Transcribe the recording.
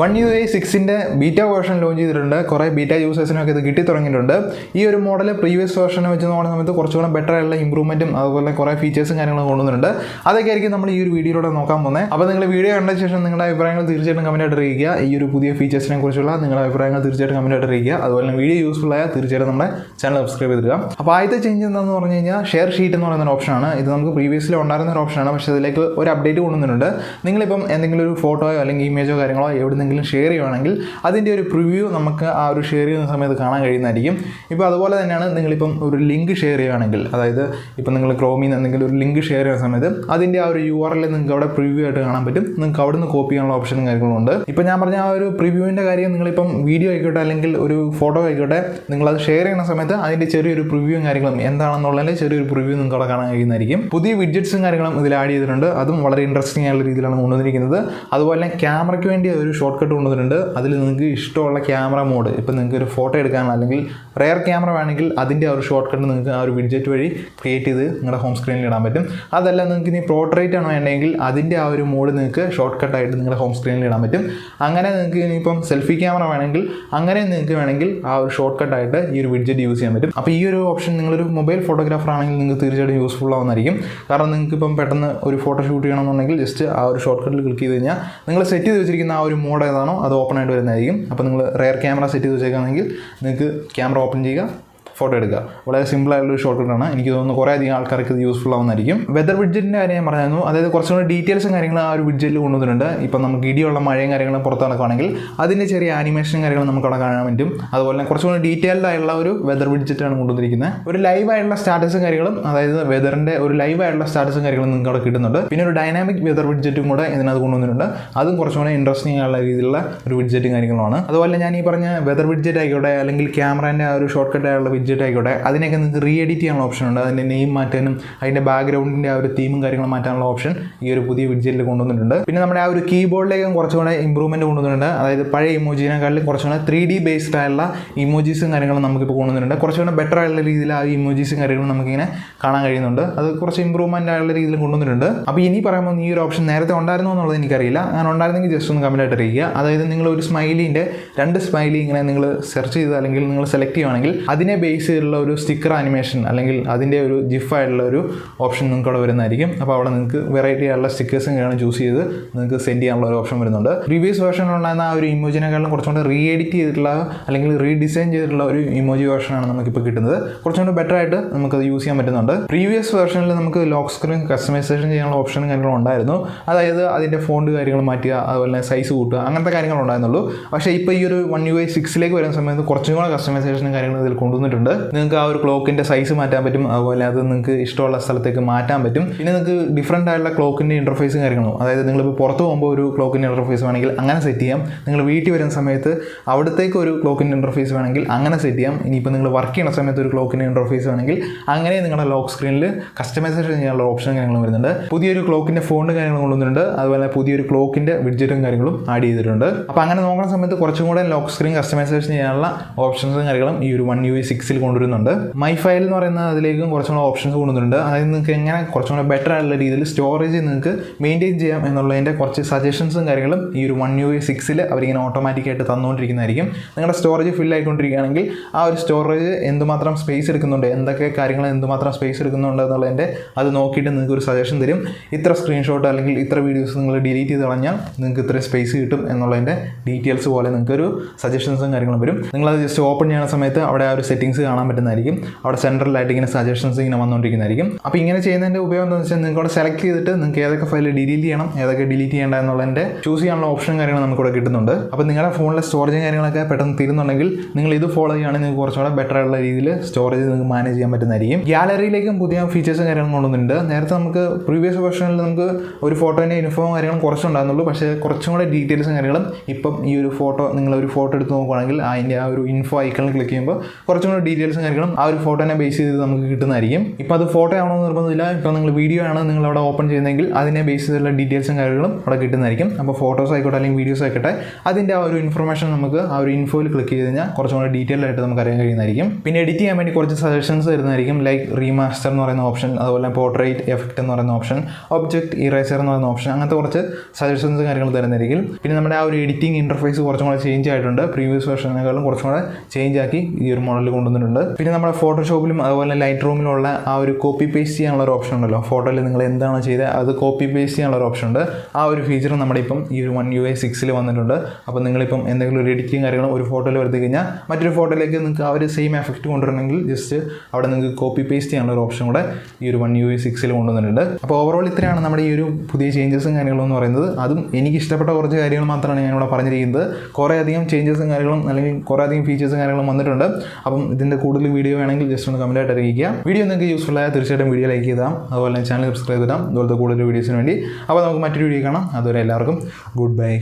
OneUI 6-ന്റെ beta version launch ചെയ്തിട്ടുണ്ട്. കുറേ beta യൂസേഴ്സിനൊക്കെ ഇത് കിട്ടി തുടങ്ങിയിട്ടുണ്ട്. ഈ ഒരു മോഡൽ പ്രീവിയസ് വേർഷനെ വെച്ച് നോക്കുന്ന സമയത്ത് കുറച്ചുകൂടെ ബെറ്റർ ആയിട്ടുള്ള ഇമ്പ്രൂവ്മെൻറ്റും അതുപോലെ കുറേ ഫീച്ചേഴ്സും കാര്യങ്ങളും കൊണ്ടുവന്നിട്ടുണ്ട്. അതൊക്കെ ആയിരിക്കും നമ്മൾ ഈ ഒരു വീഡിയോയിലൂടെ നോക്കാൻ പോകുന്നത്. അപ്പോൾ നിങ്ങൾ വീഡിയോ കണ്ട ശേഷം നിങ്ങളുടെ അഭിപ്രായങ്ങൾ തീർച്ചയായിട്ടും കമൻറ്റായിട്ട് അറിയിക്കുക. ഈ ഒരു പുതിയ ഫീച്ചേഴ്സിനെ കുറിച്ചുള്ള നിങ്ങളുടെ അഭിപ്രായങ്ങൾ തീർച്ചയായിട്ടും കമൻറ്റായിട്ട് അറിയിക്കുക. അതുപോലെ വീഡിയോ യൂസ്ഫുൾ ആയാൽ തീർച്ചയായിട്ടും നമ്മുടെ ചാനൽ സബ്സ്ക്രൈബ് ചെയ്തിടുക. അപ്പോൾ ആദ്യത്തെ ചേഞ്ച് എന്താണെന്ന് പറഞ്ഞു കഴിഞ്ഞാൽ ഷെയർ ഷീറ്റ് എന്ന് പറയുന്ന ഒരു ഓപ്ഷനാണ്. ഇത് നമുക്ക് പ്രീവിയസ്ലി ഉണ്ടായിരുന്ന ഒരു ഓപ്ഷനാണ്, പക്ഷേ ഇതിലേക്ക് ഒരു അപ്ഡേറ്റ് കൊണ്ടുവന്നിട്ടുണ്ട്. നിങ്ങളിപ്പം എന്തെങ്കിലും ഒരു ഫോട്ടോയോ അല്ലെങ്കിൽ ഇമേജോ കാര്യങ്ങളോ എവിടെയെങ്കിലും ഷെയർ ചെയ്യുകയാണെങ്കിൽ അതിൻ്റെ ഒരു പ്രിവ്യൂ നമുക്ക് ആ ഒരു ഷെയർ ചെയ്യുന്ന സമയത്ത് കാണാൻ കഴിയുന്നതായിരിക്കും. ഇപ്പോൾ അതുപോലെ തന്നെയാണ് നിങ്ങളിപ്പം ഒരു ലിങ്ക് ഷെയർ ചെയ്യുകയാണെങ്കിൽ, അതായത് ഇപ്പം നിങ്ങൾ ക്രോമിൽ നിന്ന് എന്തെങ്കിലും ഒരു ലിങ്ക് ഷെയർ ചെയ്യുന്ന സമയത്ത് അതിൻ്റെ ആ ഒരു URL നിങ്ങൾക്ക് അവിടെ പ്രിവ്യൂ ആയിട്ട് കാണാൻ പറ്റും. നിങ്ങൾക്ക് അവിടെ നിന്ന് കോപ്പി ചെയ്യാനുള്ള ഓപ്ഷനും കാര്യങ്ങളും ഉണ്ട്. ഇപ്പോൾ ഞാൻ പറഞ്ഞ ആ ഒരു പ്രിവ്യൂവിൻ്റെ കാര്യം നിങ്ങളിപ്പം വീഡിയോ ആയിക്കോട്ടെ അല്ലെങ്കിൽ ഒരു ഫോട്ടോ ആയിക്കോട്ടെ, നിങ്ങളത് ഷെയർ ചെയ്യുന്ന സമയത്ത് അതിൻ്റെ ചെറിയൊരു പ്രിവ്യൂവും കാര്യങ്ങളും എന്താണെന്നുള്ളതിൻ്റെ ചെറിയൊരു പ്രിവ്യൂ നിങ്ങൾക്ക് അവിടെ കാണാൻ കഴിയുന്നതായിരിക്കും. പുതിയ വിഡ്ജറ്റ്സും കാര്യങ്ങളും ഇതിൽ ആഡ് ചെയ്തിട്ടുണ്ട്. അതും വളരെ ഇൻട്രസ്റ്റിംഗ് ആയുള്ള രീതിയിലാണ് കൊണ്ടുവന്നിരിക്കുന്നത്. അതുപോലെ ക്യാമറയ്ക്ക് വേണ്ടി ഒരു ഷോർട്ട് കട്ട് കൊണ്ടുവന്നിട്ടുണ്ട്. അതിൽ നിങ്ങൾക്ക് ഇഷ്ടമുള്ള ക്യാമറ മോഡ്, ഇപ്പോൾ നിങ്ങൾക്ക് ഒരു ഫോട്ടോ എടുക്കാൻ അല്ലെങ്കിൽ റെയർ ക്യാമറ വേണമെങ്കിൽ അതിൻ്റെ ആ ഒരു ഷോർട്ട് കട്ട് നിങ്ങൾക്ക് ആ ഒരു വിഡ്ജറ്റ് വഴി ക്രിയേറ്റ് ചെയ്ത് നിങ്ങളുടെ ഹോം സ്ക്രീനിൽ ഇടാൻ പറ്റും. അതല്ല നിങ്ങൾക്ക് ഇനി പോർട്രേറ്റ് ആണ് വേണമെങ്കിൽ അതിൻ്റെ ആ ഒരു മോഡ് നിങ്ങൾക്ക് ഷോർട്ട് കട്ടായിട്ട് നിങ്ങളുടെ ഹോം സ്ക്രീനിൽ ഇടാൻ പറ്റും. അങ്ങനെ നിങ്ങൾക്ക് ഇനിയിപ്പം സെൽഫി ക്യാമറ വേണമെങ്കിൽ അങ്ങനെ നിങ്ങൾക്ക് വേണമെങ്കിൽ ആ ഒരു ഷോർട്ട് കട്ടായിട്ട് ഈ ഒരു വിഡ്ജറ്റ് യൂസ് ചെയ്യാൻ പറ്റും. അപ്പോൾ ഈ ഒരു ഓപ്ഷൻ നിങ്ങളൊരു മൊബൈൽ ഫോട്ടോഗ്രാഫർ ആണെങ്കിൽ നിങ്ങൾക്ക് തീർച്ചയായിട്ടും യൂസ്ഫുൾ ആവുന്നതായിരിക്കും. കാരണം നിങ്ങൾക്ക് ഇപ്പം പെട്ടെന്ന് ഒരു ഫോട്ടോ ഷൂട്ട് ചെയ്യണമെന്നുണ്ടെങ്കിൽ ജസ്റ്റ് ആ ഒരു ഷോർട്ട് കട്ടിൽ ക്ലിക്ക് ചെയ്ത് കഴിഞ്ഞാൽ നിങ്ങൾ സെറ്റ് ചെയ്ത് വെച്ചിരിക്കുന്ന ആ ഒരു മോഡ് ഏതാണോ അത് ഓപ്പൺ ആയിട്ട് വരുന്നതായിരിക്കും. അപ്പോൾ നിങ്ങൾ റെയർ ക്യാമറ സെറ്റ് ചെയ്ത് വെച്ചേക്കുകയാണെങ്കിൽ നിങ്ങൾക്ക് ക്യാമറ ഓപ്പൺ ചെയ്യുക, ഫോട്ടോ എടുക്കുക. വളരെ സിമ്പിളായിട്ടുള്ള ഷോർട്ട് കട്ടാണ്. എനിക്ക് തോന്നുന്നു കുറേ അധികം ആൾക്കാർക്ക് ഇത് യൂസ്ഫുൾ ആവുന്നതായിരിക്കും. വെതർ വിഡ്ജറ്റിൻ്റെ കാര്യം ഞാൻ പറഞ്ഞായിരുന്നു. അതായത് കുറച്ചുകൂടി ഡീറ്റെയിൽസും കാര്യങ്ങളും ആ ഒരു വിഡ്ജറ്റിൽ കൊണ്ടുവന്നിട്ടുണ്ട്. ഇപ്പം നമുക്ക് ഇടിയുള്ള മഴയും കാര്യങ്ങളും പുറത്ത് നടക്കുകയാണെങ്കിൽ അതിൻ്റെ ചെറിയ ആനിമേഷനും കാര്യങ്ങളും നമുക്ക് അവിടെ കാണാൻ പറ്റും. അതുപോലെ തന്നെ കുറച്ചുകൂടി ഡീറ്റെയിൽഡ് ആയിട്ടുള്ള ഒരു വെതർ വിഡ്ജറ്റാണ് കൊണ്ടുവന്നിരിക്കുന്നത്. ഒരു ലൈവായിട്ടുള്ള സ്റ്റാറ്റസും കാര്യങ്ങളും, അതായത് വെതറിൻ്റെ ഒരു ലൈവായിട്ടുള്ള സ്റ്റാറ്റസും കാര്യങ്ങളും നിങ്ങൾക്ക് അവിടെ കിട്ടുന്നുണ്ട്. പിന്നെ ഒരു ഡൈനാമിക് വെതർ വിഡ്ജറ്റും കൂടെ ഇതിനകത്ത് കൊണ്ടുവന്നിട്ടുണ്ട്. അതും കുറച്ചുകൂടി ഇൻട്രസ്റ്റിംഗ് ആയുള്ള രീതിയിലുള്ള ഒരു വിഡ്ജറ്റും കാര്യങ്ങളുമാണ്. അതുപോലെ ഞാൻ ഈ പറഞ്ഞ വെതർ വിഡ്ജറ്റ് ആയിക്കോട്ടെ അല്ലെങ്കിൽ ക്യാമറേൻ്റെ ആ ഒരു ഷോർട്ട് കട്ട് ആയുള്ള വിഡ്ജറ്റ് ആയിക്കോട്ടെ, അതിനൊക്കെ നിങ്ങൾക്ക് റീ എഡിറ്റ് ചെയ്യാനുള്ള ഓപ്ഷൻ ഉണ്ട്. അതിൻ്റെ നെയിം മാറ്റാനും അതിൻ്റെ ബാക്ക്ഗ്രൗണ്ടിൻ്റെ ആ ഒരു തീമും കാര്യങ്ങളും മാറ്റാനുള്ള ഓപ്ഷൻ ഈ ഒരു പുതിയ വിഡ്ജറ്റിൽ കൊണ്ടുവന്നിട്ടുണ്ട്. പിന്നെ നമ്മുടെ ആ ഒരു കീബോർഡിലേക്കും കുറച്ചുകൂടെ ഇമ്പ്രൂവ്മെൻറ്റ് കൊണ്ടുവന്നിട്ടുണ്ട്. അതായത് പഴയ ഇമോജിനെക്കാളും കുറച്ചുകൂടെ 3D ബേസ്ഡ് ആയുള്ള ഇമോജീസും കാര്യങ്ങളും നമുക്കിപ്പോൾ കൊണ്ടുവന്നിട്ടുണ്ട്. കുറച്ചുകൂടെ ബെറ്റർ ആയുള്ള രീതിയിൽ ആ ഇമോജീസും കാര്യങ്ങളും നമുക്കിങ്ങനെ കാണാൻ കഴിയുന്നുണ്ട്. അത് കുറച്ച് ഇമ്പ്രൂവ്മെൻ്റ് ആയുള്ള രീതിയിൽ കൊണ്ടുവന്നിട്ടുണ്ട്. അപ്പോൾ ഇനി പറയുമ്പോൾ ഈ ഒരു ഓപ്ഷൻ നേരത്തെ ഉണ്ടായിരുന്നോ എന്നുള്ളത് എനിക്കറിയില്ല. അങ്ങനെ ഉണ്ടായിരുന്നെങ്കിൽ ജസ്റ്റ് ഒന്ന് കമൻറ്റായിട്ട് അറിയിക്കുക. അതായത് നിങ്ങൾ ഒരു സ്മൈലിൻ്റെ 2 സ്മൈലി ഇങ്ങനെ നിങ്ങൾ സെർച്ച് ചെയ്ത് അല്ലെങ്കിൽ നിങ്ങൾ സെലക്ട് ചെയ്യുകയാണെങ്കിൽ അതിനെ ബേസ് ചെയ്തുള്ള ഒരു സ്റ്റിക്കർ ആനിമേഷൻ അല്ലെങ്കിൽ അതിൻ്റെ ഒരു ജിഫ് ആയിട്ടുള്ള ഒരു ഓപ്ഷൻ നിങ്ങൾക്ക് അവിടെ വരുന്നതായിരിക്കും. അപ്പോൾ അവിടെ നിങ്ങൾക്ക് വെറൈറ്റി ആയിട്ടുള്ള സ്റ്റിക്കേഴ്സും കാര്യങ്ങളും ചൂസ് ചെയ്ത് നിങ്ങൾക്ക് സെൻഡ് ചെയ്യാനുള്ള ഒരു ഓപ്ഷൻ വരുന്നുണ്ട്. പ്രീവിയസ് വേർഷനിലുണ്ടായിരുന്ന ആ ഒരു ഇമോജിനെക്കാളും കുറച്ചുകൂടെ റീ എഡിറ്റ് ചെയ്തിട്ടുള്ള അല്ലെങ്കിൽ റീഡിസൈൻ ചെയ്തിട്ടുള്ള ഒരു ഇമോജി വേർഷനാണ് നമുക്കിപ്പോൾ കിട്ടുന്നത്. കുറച്ചുകൂടെ ബെറ്റർ ആയിട്ട് നമുക്കത് യൂസ് ചെയ്യാൻ പറ്റുന്നുണ്ട്. പ്രീവിയസ് വേർഷനിൽ നമുക്ക് ലോക്ക് സ്ക്രീൻ കസ്റ്റമൈസേഷൻ ചെയ്യാനുള്ള ഓപ്ഷനും കാര്യങ്ങളും ഉണ്ടായിരുന്നു. അതായത് അതിൻ്റെ ഫോണ്ട് കാര്യങ്ങൾ മാറ്റുക, അതുപോലെ സൈസ് കൂട്ടുക, അങ്ങനത്തെ കാര്യങ്ങൾ ഉണ്ടായിരുന്നുള്ളൂ. പക്ഷേ ഇപ്പോൾ ഈ ഒരു OneUI 6 വരുന്ന സമയത്ത് കുറച്ചും കൂടെ കസ്റ്റമൈസേഷനും കാര്യങ്ങളും ഇതിൽ കൊണ്ടുവന്നിട്ടുണ്ട്. നിങ്ങൾക്ക് ആ ഒരു ക്ലോക്കിൻ്റെ സൈസ് മാറ്റാൻ പറ്റും. അതുപോലെ അത് നിങ്ങൾക്ക് ഇഷ്ടമുള്ള സ്ഥലത്തേക്ക് മാറ്റാൻ പറ്റും. പിന്നെ നിങ്ങൾക്ക് ഡിഫറൻ്റ് ആയിട്ടുള്ള ക്ലോക്കിൻ്റെ ഇൻ്റർഫേസും കാര്യങ്ങളും, അതായത് നിങ്ങളിപ്പോൾ പുറത്ത് പോകുമ്പോൾ ഒരു ക്ലോക്കിൻ്റെ ഇൻ്റർഫേസ് വേണമെങ്കിൽ അങ്ങനെ സെറ്റ് ചെയ്യാം. നിങ്ങൾ വീട്ടിൽ വരുന്ന സമയത്ത് അവിടത്തേക്ക് ഒരു ക്ലോക്കിൻ്റെ ഇൻ്റർഫേസ് വേണമെങ്കിൽ അങ്ങനെ സെറ്റ് ചെയ്യാം. ഇനിയിപ്പോൾ നിങ്ങൾ വർക്ക് ചെയ്യുന്ന സമയത്ത് ഒരു ക്ലോക്കിൻ്റെ ഇൻ്റർഫേസ് വേണമെങ്കിൽ അങ്ങനെ നിങ്ങളുടെ ലോക്ക് സ്ക്രീനിൽ കസ്റ്റമൈസേഷൻ ചെയ്യാനുള്ള ഓപ്ഷനും കാര്യങ്ങളും വരുന്നുണ്ട്. പുതിയൊരു ക്ലോക്കിൻ്റെ ഫോണ്ട് കാര്യങ്ങളും കൊണ്ടുവന്നിട്ടുണ്ട്. അതുപോലെ പുതിയൊരു ക്ലോക്കിൻ്റെ വിഡ്ജറ്റും കാര്യങ്ങളും ആഡ് ചെയ്തിട്ടുണ്ട്. അപ്പോൾ അങ്ങനെ നോക്കുന്ന സമയത്ത് കുറച്ചും കൂടെ ലോക്ക് സ്ക്രീൻ കസ്റ്റമൈസേഷൻ ചെയ്യാനുള്ള ഓപ്ഷൻസും കാര്യങ്ങളും ഈ ഒരു OneUI 6 കൊണ്ടുവരുന്നുണ്ട്. മൈ ഫയൽ എന്ന് പറയുന്ന അതിലേക്കും കുറച്ചുകൂടെ ഓപ്ഷൻസ് കൊണ്ടുവന്നിട്ടുണ്ട്. അതായത് നിങ്ങൾക്ക് എങ്ങനെ കുറച്ചുകൂടെ ബെറ്റർ ആയിട്ടുള്ള രീതിയിൽ സ്റ്റോറേജ് നിങ്ങൾക്ക് മെയിൻറ്റെയിൻ ചെയ്യാം എന്നുള്ളതിൻ്റെ കുറച്ച് സജഷൻസും കാര്യങ്ങളും ഈ ഒരു OneUI 6 അവരിങ്ങനെ ഓട്ടോമാറ്റിക്കായിട്ട് തന്നുകൊണ്ടിരിക്കുന്നതായിരിക്കും. നിങ്ങളുടെ സ്റ്റോറേജ് ഫിൽ ആയിക്കൊണ്ടിരിക്കുകയാണെങ്കിൽ ആ ഒരു സ്റ്റോറേജ് എന്തുമാത്രം സ്പേസ് എടുക്കുന്നുണ്ട്, എന്തൊക്കെ കാര്യങ്ങൾ എന്തുമാത്രം സ്പേസ് എടുക്കുന്നുണ്ട് എന്നുള്ളതിൻ്റെ അത് നോക്കിയിട്ട് നിങ്ങൾക്ക് ഒരു സജഷൻ തരും. ഇത്ര സ്ക്രീൻഷോട്ട് അല്ലെങ്കിൽ ഇത്ര വീഡിയോസ് നിങ്ങൾ ഡിലീറ്റ് ചെയ്ത് കളഞ്ഞാൽ നിങ്ങൾക്ക് ഇത്ര സ്പേസ് കിട്ടും എന്നുള്ളതിൻ്റെ ഡീറ്റെയിൽസ് പോലെ നിങ്ങൾക്കൊരു സജഷൻസും കാര്യങ്ങളും വരും. നിങ്ങളത് ജസ്റ്റ് ഓപ്പൺ ചെയ്യുന്ന സമയത്ത് അവിടെ ആ ഒരു സെറ്റിങ്സ് കാണാൻ പറ്റുന്നതായിരിക്കും. അവിടെ സെൻട്രലായിട്ട് ഇങ്ങനെ സജഷൻസ് ഇങ്ങനെ വന്നുകൊണ്ടിരിക്കുന്നതായിരിക്കും. അപ്പോൾ ഇങ്ങനെ ചെയ്യുന്നതിൻ്റെ ഉപയോഗം എന്താണെന്ന് വെച്ചാൽ നിങ്ങൾക്ക് അവിടെ സെലക്ട് ചെയ്തിട്ട് നിങ്ങൾക്ക് ഏതൊക്കെ ഫയൽ ഡിലീറ്റ് ചെയ്യണം, ഏതൊക്കെ ഡിലീറ്റ് ചെയ്യേണ്ട എന്നുള്ളതിൻ്റെ ചൂസ് ചെയ്യാനുള്ള ഓപ്ഷനും കാര്യങ്ങളും നമുക്കിവിടെ കിട്ടുന്നുണ്ട്. അപ്പോൾ നിങ്ങളുടെ ഫോണിലെ സ്റ്റോറേജും കാര്യങ്ങളൊക്കെ പെട്ടെന്ന് തീരുന്നുണ്ടെങ്കിൽ നിങ്ങൾ ഇത് ഫോളോ ചെയ്യുകയാണെങ്കിൽ നിങ്ങൾക്ക് കുറച്ചുകൂടെ ബെറ്റർ ആയിട്ടുള്ള രീതിയിൽ സ്റ്റോറേജ് നിങ്ങൾക്ക് മാനേജ് ചെയ്യാൻ പറ്റുന്നതായിരിക്കും. ഗ്യാലറിയിലേക്കും പുതിയ ഫീച്ചേഴ്സും കാര്യങ്ങളും കൊണ്ടുവന്നിട്ടുണ്ട്. നേരത്തെ നമുക്ക് പ്രീവിയസ് വേർഷനിൽ നമുക്ക് ഒരു ഫോട്ടോൻ്റെ ഇൻഫോം കാര്യങ്ങളും കുറച്ചുണ്ടായിരുന്നുള്ളൂ. പക്ഷേ കുറച്ചും കൂടെ ഡീറ്റെയിൽസും കാര്യങ്ങളും ഇപ്പം ഈ ഒരു ഫോട്ടോ നിങ്ങളൊരു ഫോട്ടോ എടുത്ത് നോക്കുകയാണെങ്കിൽ അതിൻ്റെ ആ ഒരു ഇൻഫോ ഐക്കണിൽ ക്ലിക്ക് ചെയ്യുമ്പോൾ കുറച്ചും കൂടെ ഡീറ്റെയിൽസും കാര്യങ്ങളും ആ ഒരു ഫോട്ടോനെ ബേസ് ചെയ്ത് നമുക്ക് കിട്ടുന്നതായിരിക്കും. ഇപ്പോൾ അത് ഫോട്ടോ ആവണമെന്ന് നിർബന്ധമില്ല. ഇപ്പോൾ നിങ്ങൾ വീഡിയോ ആണ് നിങ്ങൾ അവിടെ ഓപ്പൺ ചെയ്യുന്നതെങ്കിൽ അതിനെ ബേസ് ചെയ്തുള്ള ഡീറ്റെയിൽസും കാര്യങ്ങളും അവിടെ കിട്ടുന്നതായിരിക്കും. അപ്പോൾ ഫോട്ടോസ് ആയിക്കോട്ടെ അല്ലെങ്കിൽ വീഡിയോസ് ആയിക്കോട്ടെ അതിൻ്റെ ആ ഒരു ഇൻഫർമേഷൻ നമുക്ക് ആ ഒരു ഇൻഫോയിൽ ക്ലിക്ക് ചെയ്ത് കഴിഞ്ഞാൽ കുറച്ചും കൂടെ ഡീറ്റെയിൽ ആയിട്ട് നമുക്ക് അറിയാൻ കഴിയുന്നതായിരിക്കും. പിന്നെ എഡിറ്റ് ചെയ്യാൻ വേണ്ടി കുറച്ച് സജഷൻസ് തരുന്നതായിരിക്കും. ലൈക്ക് റീമാസ്റ്റർ എന്ന് പറയുന്ന ഓപ്ഷൻ, അതുപോലെ പോർട്രേറ്റ് എഫക്റ്റ് എന്ന് പറയുന്ന ഓപ്ഷൻ, ഒബ്ജക്റ്റ് ഇറേസർ എന്ന് പറയുന്ന ഓപ്ഷൻ, അങ്ങനത്തെ കുറച്ച് സജഷൻസ് കാര്യങ്ങൾ തരുന്നതായിരിക്കും. പിന്നെ നമ്മുടെ ആ ഒരു എഡിറ്റിംഗ് ഇൻ്റർഫേസ് കുറച്ചും കൂടെ ചേഞ്ച് ആയിട്ടുണ്ട്. പ്രീവിയസ് വെർഷനേക്കാളും കുറച്ചും കൂടെ ചേഞ്ച് ആക്കി ഈ ഒരു മോഡലിൽ കൊണ്ടുവന്നിട്ടുണ്ട്. പിന്നെ നമ്മുടെ ഫോട്ടോഷോപ്പിലും അതുപോലെ ലൈറ്റ് റൂമിലുള്ള ആ ഒരു കോപ്പി പേസ്റ്റ് ചെയ്യാനുള്ള ഒരു ഓപ്ഷൻ ഉണ്ടല്ലോ, ഫോട്ടോയിൽ നിങ്ങൾ എന്താണ് ചെയ്തത് അത് കോപ്പി പേസ്റ്റ് ചെയ്യാനുള്ള ഒരു ഓപ്ഷൻ ഉണ്ട്. ആ ഒരു ഫീച്ചർ നമ്മുടെ ഇപ്പം ഈ ഒരു OneUI 6 വന്നിട്ടുണ്ട്. അപ്പോൾ നിങ്ങളിപ്പം എന്തെങ്കിലും ഒരു എഡിറ്റിംഗ് കാര്യങ്ങളും ഒരു ഫോട്ടോയിൽ വരുത്തി കഴിഞ്ഞാൽ മറ്റൊരു ഫോട്ടോയിലേക്ക് നിങ്ങൾക്ക് ആ ഒരു സെയിം എഫക്റ്റ് കൊണ്ടുവരണമെങ്കിൽ ജസ്റ്റ് അവിടെ നിങ്ങൾക്ക് കോപ്പി പേസ്റ്റ് ചെയ്യാനുള്ള ഒരു ഓപ്ഷൻ കൂടെ ഈ ഒരു OneUI 6 കൊണ്ടുവന്നിട്ടുണ്ട്. അപ്പോൾ ഓവറോൾ ഇത്രയാണ് നമ്മുടെ ഈ ഒരു പുതിയ ചേഞ്ചസും കാര്യങ്ങളും എന്ന് പറയുന്നത്. അതും എനിക്ക് ഇഷ്ടപ്പെട്ട കുറച്ച് കാര്യങ്ങൾ മാത്രമാണ് ഞാനിവിടെ പറഞ്ഞിരിക്കുന്നത്. കുറേ അധികം ചേഞ്ചസും കാര്യങ്ങളും അല്ലെങ്കിൽ കുറേ അധികം ഫീച്ചേഴ്സും കാര്യങ്ങളും വന്നിട്ടുണ്ട്. അപ്പം ഇതിൻ്റെ കൂടുതൽ വീഡിയോ വേണമെങ്കിൽ ജസ്റ്റ് ഒന്ന് കമൻറ്റായിട്ട് അറിയിക്കുക. വീഡിയോ നിങ്ങൾക്ക് യൂസ്ഫുൾ ആയാൽ തീർച്ചയായിട്ടും വീഡിയോ ലൈക്ക് ചെയ്താൽ, അതുപോലെ ചാനൽ സബ്സ്ക്രൈബ് ചെയ്തിടാം ഇതുപോലത്തെ കൂടുതൽ വീഡിയോസിന് വേണ്ടി. അപ്പോൾ നമുക്ക് മറ്റൊരു വീഡിയോ കാണാം. അതുവരെ എല്ലാവർക്കും ഗുഡ് ബൈ.